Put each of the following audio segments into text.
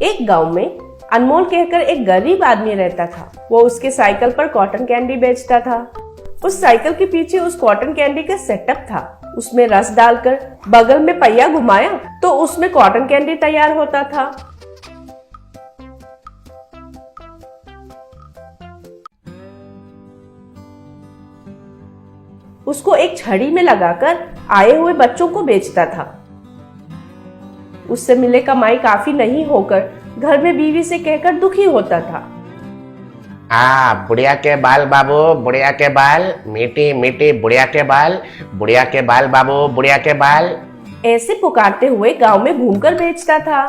एक गांव में अनमोल कहकर एक गरीब आदमी रहता था। वो उसके साइकिल पर कॉटन कैंडी बेचता था। उस साइकिल के पीछे उस कॉटन कैंडी का सेटअप था। उसमें रस डालकर बगल में पहिया घुमाया तो उसमें कॉटन कैंडी तैयार होता था। उसको एक छड़ी में लगाकर आए हुए बच्चों को बेचता था। उससे मिले कमाई काफी नहीं होकर घर में बीवी से कहकर दुखी होता था। बुढ़िया के बाल बाबू, बुढ़िया के बाल, मीठी मीठी बुढ़िया के बाल, बुढ़िया के बाल बाबू, बुढ़िया के बाल, ऐसे पुकारते हुए गांव में घूमकर बेचता था।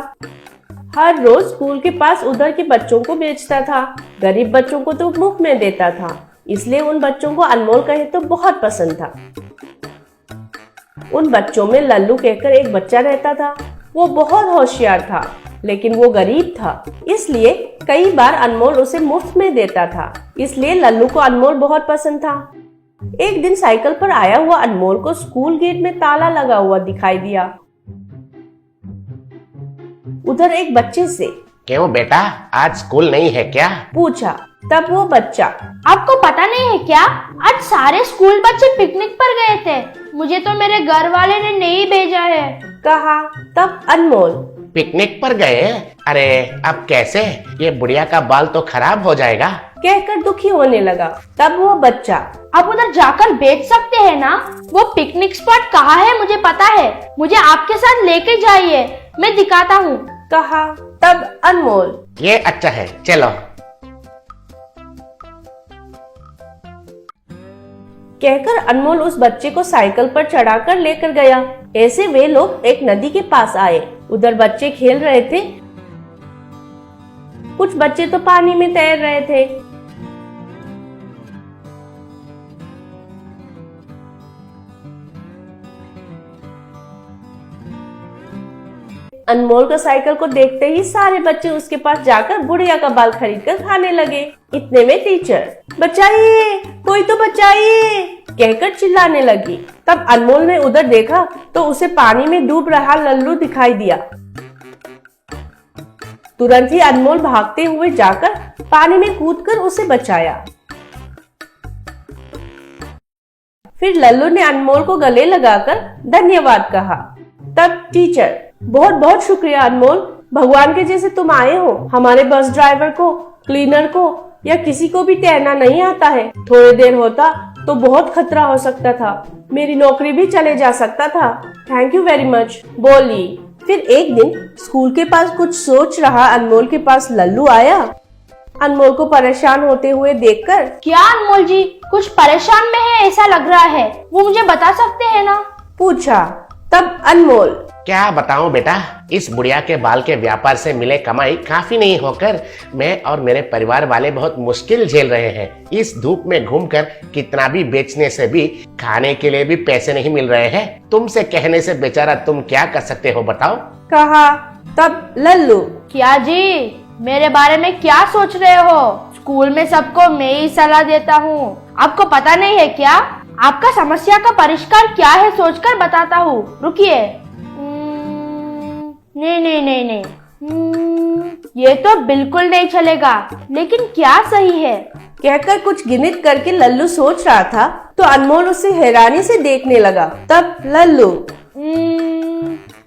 हर रोज स्कूल के पास उधर के बच्चों को बेचता था। गरीब बच्चों को तो मुफ्त में देता था, इसलिए उन बच्चों को अनमोल कहे तो बहुत पसंद था। उन बच्चों में लल्लू कहकर एक बच्चा रहता था। वो बहुत होशियार था, लेकिन वो गरीब था, इसलिए कई बार अनमोल उसे मुफ्त में देता था। इसलिए लल्लू को अनमोल बहुत पसंद था। एक दिन साइकिल पर आया हुआ अनमोल को स्कूल गेट में ताला लगा हुआ दिखाई दिया। उधर एक बच्चे से, क्यों बेटा, आज स्कूल नहीं है क्या? पूछा। तब वो बच्चा, आपको पता नहीं है क्या, आज सारे स्कूल बच्चे पिकनिक पर गए थे। मुझे तो मेरे घर वाले ने नहीं भेजा है, कहा। तब अनमोल, पिकनिक पर गए? अरे अब कैसे? ये बुढ़िया का बाल तो खराब हो जाएगा, कहकर दुखी होने लगा। तब वो बच्चा, आप उधर जाकर बेच सकते हैं ना। वो पिकनिक स्पॉट कहाँ है मुझे पता है, मुझे आपके साथ लेके जाइए, मैं दिखाता हूँ, कहा। तब अनमोल, ये अच्छा है, चलो। कहकर अनमोल उस बच्चे को साइकिल पर चढ़ाकर लेकर गया। ऐसे वे लोग एक नदी के पास आए। उधर बच्चे खेल रहे थे। कुछ बच्चे तो पानी में तैर रहे थे। अनमोल का साइकिल को देखते ही सारे बच्चे उसके पास जाकर बुढ़िया का बाल खरीदकर खाने लगे। इतने में टीचर, बचाइए, कोई तो बचाइए, कहकर चिल्लाने लगी। तब अनमोल ने उधर देखा तो उसे पानी में डूब रहा लल्लू दिखाई दिया। तुरंत ही अनमोल भागते हुए जाकर पानी में कूदकर उसे बचाया। फिर लल्लू ने अनमोल को गले लगाकर धन्यवाद कहा। तब टीचर, बहुत बहुत शुक्रिया अनमोल, भगवान के जैसे तुम आए हो। हमारे बस ड्राइवर को, क्लीनर को या किसी को भी तैरना नहीं आता है। थोड़ी देर होता तो बहुत खतरा हो सकता था, मेरी नौकरी भी चले जा सकता था। थैंक यू वेरी मच, बोली। फिर एक दिन स्कूल के पास कुछ सोच रहा अनमोल के पास लल्लू आया। अनमोल को परेशान होते हुए देखकर, क्या अनमोल जी कुछ परेशान में है ऐसा लग रहा है, वो मुझे बता सकते हैं ना, पूछा। तब अनमोल, क्या बताऊं बेटा, इस बुढ़िया के बाल के व्यापार से मिले कमाई काफी नहीं होकर मैं और मेरे परिवार वाले बहुत मुश्किल झेल रहे हैं। इस धूप में घूमकर कितना भी बेचने से भी खाने के लिए भी पैसे नहीं मिल रहे हैं। तुमसे कहने से बेचारा तुम क्या कर सकते हो बताओ, कहा। तब लल्लू, क्या जी मेरे बारे में क्या सोच रहे हो? स्कूल में सबको मैं ही सलाह देता हूँ, आपको पता नहीं है क्या? आपका समस्या का परिष्कार क्या है सोचकर बताता हूँ, रुकिए। नहीं, ये तो बिल्कुल नहीं चलेगा, लेकिन क्या सही है? कहकर कुछ गिनत करके लल्लू सोच रहा था तो अनमोल उसे हैरानी से देखने लगा। तब लल्लू,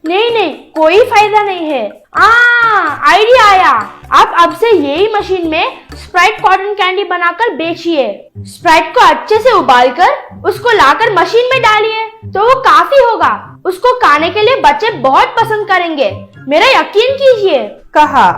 नहीं, कोई फायदा नहीं है। आइडिया आया, आप अब से यही मशीन में स्प्राइट कॉटन कैंडी बनाकर बेचिए। स्प्राइट को अच्छे से उबालकर उसको लाकर मशीन में डालिए तो वो काफी होगा। उसको खाने के लिए बच्चे बहुत पसंद करेंगे, मेरा यकीन कीजिए, कहा।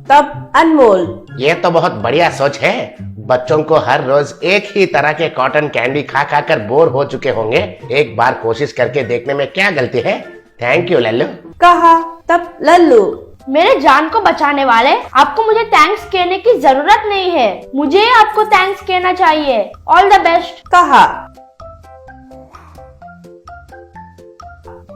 तब अनमोल, ये तो बहुत बढ़िया सोच है। बच्चों को हर रोज एक ही तरह के कॉटन कैंडी खा खा कर बोर हो चुके होंगे, एक बार कोशिश करके देखने में क्या गलती है। थैंक यू लल्लू, कहा। तब लल्लू, मेरे जान को बचाने वाले, आपको मुझे थैंक्स कहने की जरूरत नहीं है, मुझे आपको थैंक्स कहना चाहिए। ऑल द बेस्ट, कहा।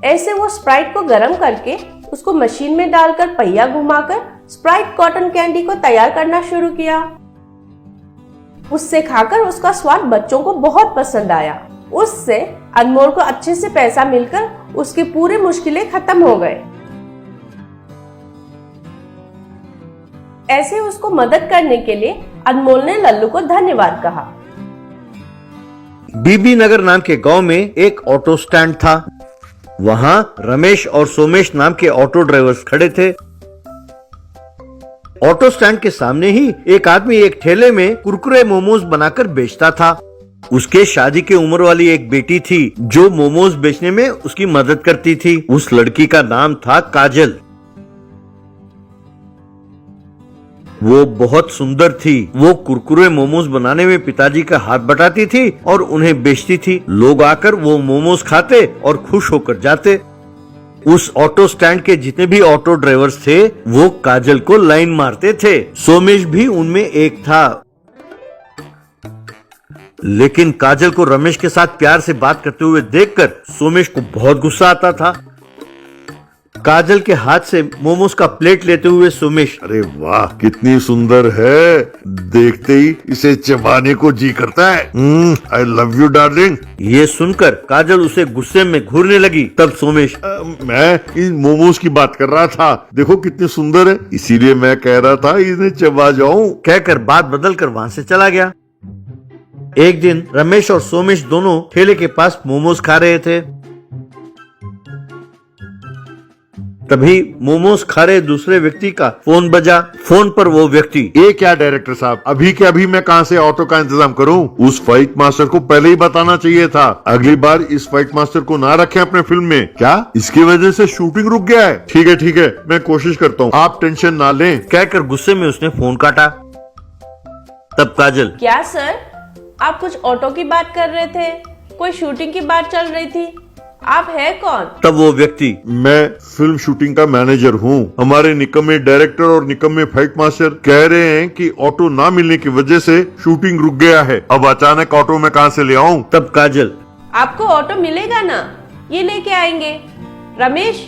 ऐसे वो स्प्राइट को गरम करके उसको मशीन में डालकर पहिया घुमाकर स्प्राइट कॉटन कैंडी को तैयार करना शुरू किया। उससे खाकर उसका स्वाद बच्चों को बहुत पसंद आया। उससे अनमोल को अच्छे से पैसा मिलकर उसकी पूरी मुश्किलें खत्म हो गए। ऐसे उसको मदद करने के लिए अनमोल ने लल्लू को धन्यवाद कहा। बीबी नगर नाम के गांव में एक ऑटो स्टैंड था। वहां रमेश और सोमेश नाम के ऑटो ड्राइवर्स खड़े थे। ऑटो स्टैंड के सामने ही एक आदमी एक ठेले में कुरकुरे मोमोज बनाकर बेचता था। उसके शादी की उम्र वाली एक बेटी थी जो मोमोज बेचने में उसकी मदद करती थी। उस लड़की का नाम था काजल। वो बहुत सुंदर थी। वो कुरकुरे मोमोज बनाने में पिताजी का हाथ बटाती थी और उन्हें बेचती थी। लोग आकर वो मोमोज खाते और खुश होकर जाते। उस ऑटो स्टैंड के जितने भी ऑटो ड्राइवर्स थे वो काजल को लाइन मारते थे। सोमेश भी उनमें एक था। लेकिन काजल को रमेश के साथ प्यार से बात करते हुए देखकर सोमेश को बहुत गुस्सा आता था। काजल के हाथ से मोमोज का प्लेट लेते हुए सोमेश, अरे वाह कितनी सुंदर है, देखते ही इसे चबाने को जी करता है। I love you darling. ये सुनकर काजल उसे गुस्से में घूरने लगी। तब सोमेश, मैं इन मोमोज की बात कर रहा था, देखो कितने सुंदर है, इसीलिए मैं कह रहा था इन्हें चबा जाऊं। कहकर बात बदलकर वहां से चला गया। एक दिन रमेश और सोमेश दोनों ठेले के पास मोमोज खा रहे थे। तभी मोमोज खा रहे दूसरे व्यक्ति का फोन बजा। फोन पर वो व्यक्ति, ये क्या डायरेक्टर साहब, अभी के अभी मैं कहाँ से ऑटो का इंतजाम करूं? उस फाइट मास्टर को पहले ही बताना चाहिए था। अगली बार इस फाइट मास्टर को ना रखें अपने फिल्म में। क्या इसकी वजह से शूटिंग रुक गया है? ठीक है मैं कोशिश करता हूँ, आप टेंशन ना लें। कहकर गुस्से में उसने फोन काटा। तब काजल, क्या सर, आप कुछ ऑटो की बात कर रहे थे, कोई शूटिंग की बात चल रही थी, आप है कौन? तब वो व्यक्ति, मैं फिल्म शूटिंग का मैनेजर हूँ। हमारे निकम्मे डायरेक्टर और निकम्मे फाइट मास्टर कह रहे हैं कि ऑटो ना मिलने की वजह से शूटिंग रुक गया है। अब अचानक ऑटो में कहाँ से ले आऊँ? तब काजल, आपको ऑटो मिलेगा ना, ये लेके आएंगे। रमेश,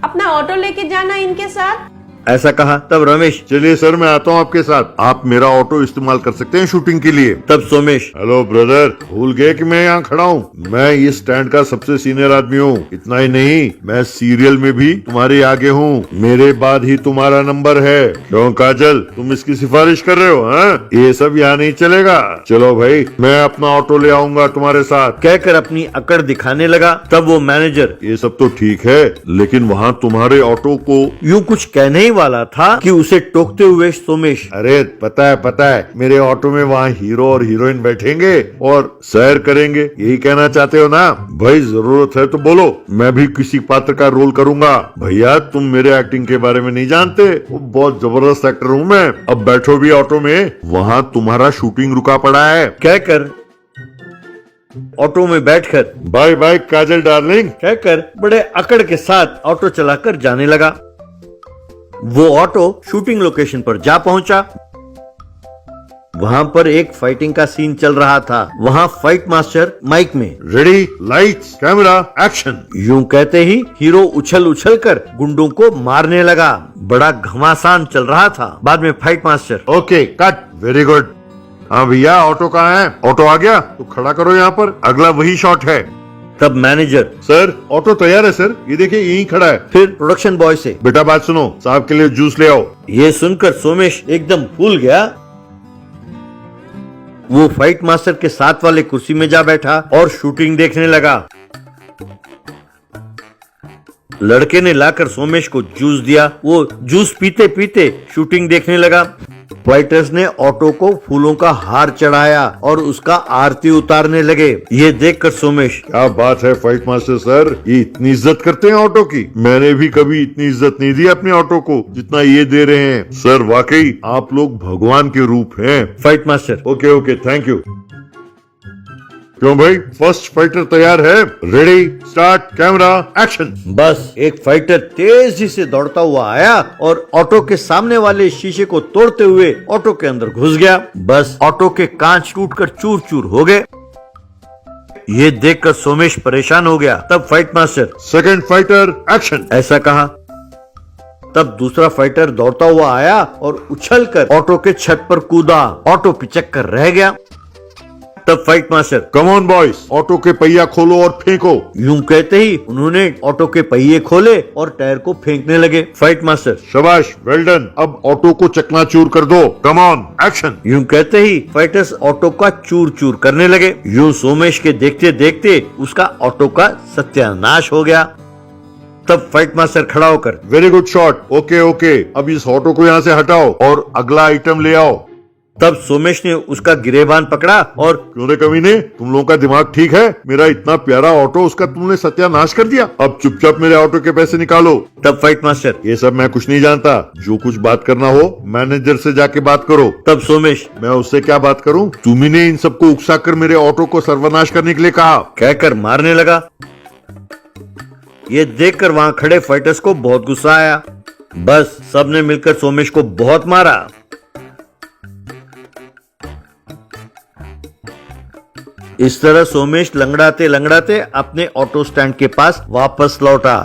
अपना ऑटो लेके जाना इनके साथ। ऐसा कहा। तब रमेश, चलिए सर मैं आता हूँ आपके साथ, आप मेरा ऑटो इस्तेमाल कर सकते हैं शूटिंग के लिए। तब सोमेश, हेलो ब्रदर, भूल गए कि मैं यहाँ खड़ा हूँ? मैं इस स्टैंड का सबसे सीनियर आदमी हूँ। इतना ही नहीं, मैं सीरियल में भी तुम्हारे आगे हूँ, मेरे बाद ही तुम्हारा नंबर है। क्यों काजल, तुम इसकी सिफारिश कर रहे हो? हाँ, ये सब यहाँ नहीं चलेगा। चलो भाई, मैं अपना ऑटो ले आऊंगा तुम्हारे साथ। कहकर अपनी अकड़ दिखाने लगा। तब वो मैनेजर, ये सब तो ठीक है, लेकिन वहाँ तुम्हारे ऑटो को यूं कुछ कहने ही वाला था कि उसे टोकते हुए सोमेश, अरे पता है, मेरे ऑटो में वहाँ हीरो और हीरोइन बैठेंगे और सैर करेंगे, यही कहना चाहते हो ना? भाई जरूरत है तो बोलो, मैं भी किसी पात्र का रोल करूंगा। भैया तुम मेरे एक्टिंग के बारे में नहीं जानते, वो बहुत जबरदस्त एक्टर हूँ मैं। अब बैठो भी ऑटो में, वहाँ तुम्हारा शूटिंग रुका पड़ा है। कहकर ऑटो में बैठकर, बाय बाय काजल डार्लिंग, कहकर बड़े अकड़ के साथ ऑटो चलाकर जाने लगा। वो ऑटो शूटिंग लोकेशन पर जा पहुंचा। वहां पर एक फाइटिंग का सीन चल रहा था। वहां फाइट मास्टर माइक में, रेडी लाइट्स कैमरा एक्शन, यूं कहते ही हीरो उछल कर गुंडों को मारने लगा। बड़ा घमासान चल रहा था। बाद में fight master, okay cut, very good. हाँ भैया, ऑटो कहाँ है? ऑटो आ गया तो खड़ा करो यहाँ पर, अगला वही शॉट है। तब मैनेजर, सर ऑटो तैयार है सर, ये देखिए यहीं खड़ा है। फिर प्रोडक्शन बॉय से, बेटा बात सुनो, साहब के लिए जूस ले आओ। ये सुनकर सोमेश एकदम फूल गया। वो फाइट मास्टर के साथ वाले कुर्सी में जा बैठा और शूटिंग देखने लगा। लड़के ने लाकर सोमेश को जूस दिया। वो जूस पीते पीते शूटिंग देखने लगा। फाइटर्स ने ऑटो को फूलों का हार चढ़ाया और उसका आरती उतारने लगे। ये देखकर सोमेश, क्या बात है फाइट मास्टर सर, ये इतनी इज्जत करते हैं ऑटो की? मैंने भी कभी इतनी इज्जत नहीं दी अपने ऑटो को जितना ये दे रहे हैं। सर वाकई आप लोग भगवान के रूप हैं। Fight master, okay thank you. क्यों भाई, फर्स्ट फाइटर तैयार है? Ready start camera action. बस एक फाइटर तेजी से दौड़ता हुआ आया और ऑटो के सामने वाले शीशे को तोड़ते हुए ऑटो के अंदर घुस गया। बस ऑटो के कांच टूटकर चूर चूर हो गए। ये देखकर सोमेश परेशान हो गया। तब fight master, second fighter action, ऐसा कहा। तब दूसरा फाइटर दौड़ता हुआ आया और उछलकर ऑटो के छत पर कूदा। ऑटो पिचक कर रह गया। तब fight master, come on boys, auto के पहिया खोलो और फेंको। यूं कहते ही उन्होंने ऑटो के पहिए खोले और टायर को फेंकने लगे। फाइट मास्टर, शाबाश, वेल डन, अब ऑटो को चकनाचूर कर दो। Come on, action. यूं कहते ही फाइटर्स ऑटो का चूर चूर करने लगे। यूं सोमेश के देखते देखते उसका ऑटो का सत्यानाश हो गया। तब फाइट मास्टर खड़ा होकर, very good shot, okay okay, अब इस ऑटो को यहाँ से हटाओ और अगला आइटम ले आओ। तब सोमेश ने उसका गिरेबान पकड़ा और, क्यों रे कमीने, तुम लोगों का दिमाग ठीक है? मेरा इतना प्यारा ऑटो, उसका तुमने सत्यानाश कर दिया। अब चुपचाप मेरे ऑटो के पैसे निकालो। तब फाइट मास्टर, ये सब मैं कुछ नहीं जानता, जो कुछ बात करना हो मैनेजर से जाके बात करो। तब सोमेश, मैं उससे क्या बात करूं? तुम्ही ने इन सबको उकसाकर मेरे ऑटो को सर्वनाश करने के लिए कहा। कहकर मारने लगा। ये देखकर वहां खड़े फाइटर्स को बहुत गुस्सा आया। बस सबने मिलकर सोमेश को बहुत मारा। इस तरह सोमेश लंगड़ाते लंगड़ाते अपने ऑटो स्टैंड के पास वापस लौटा।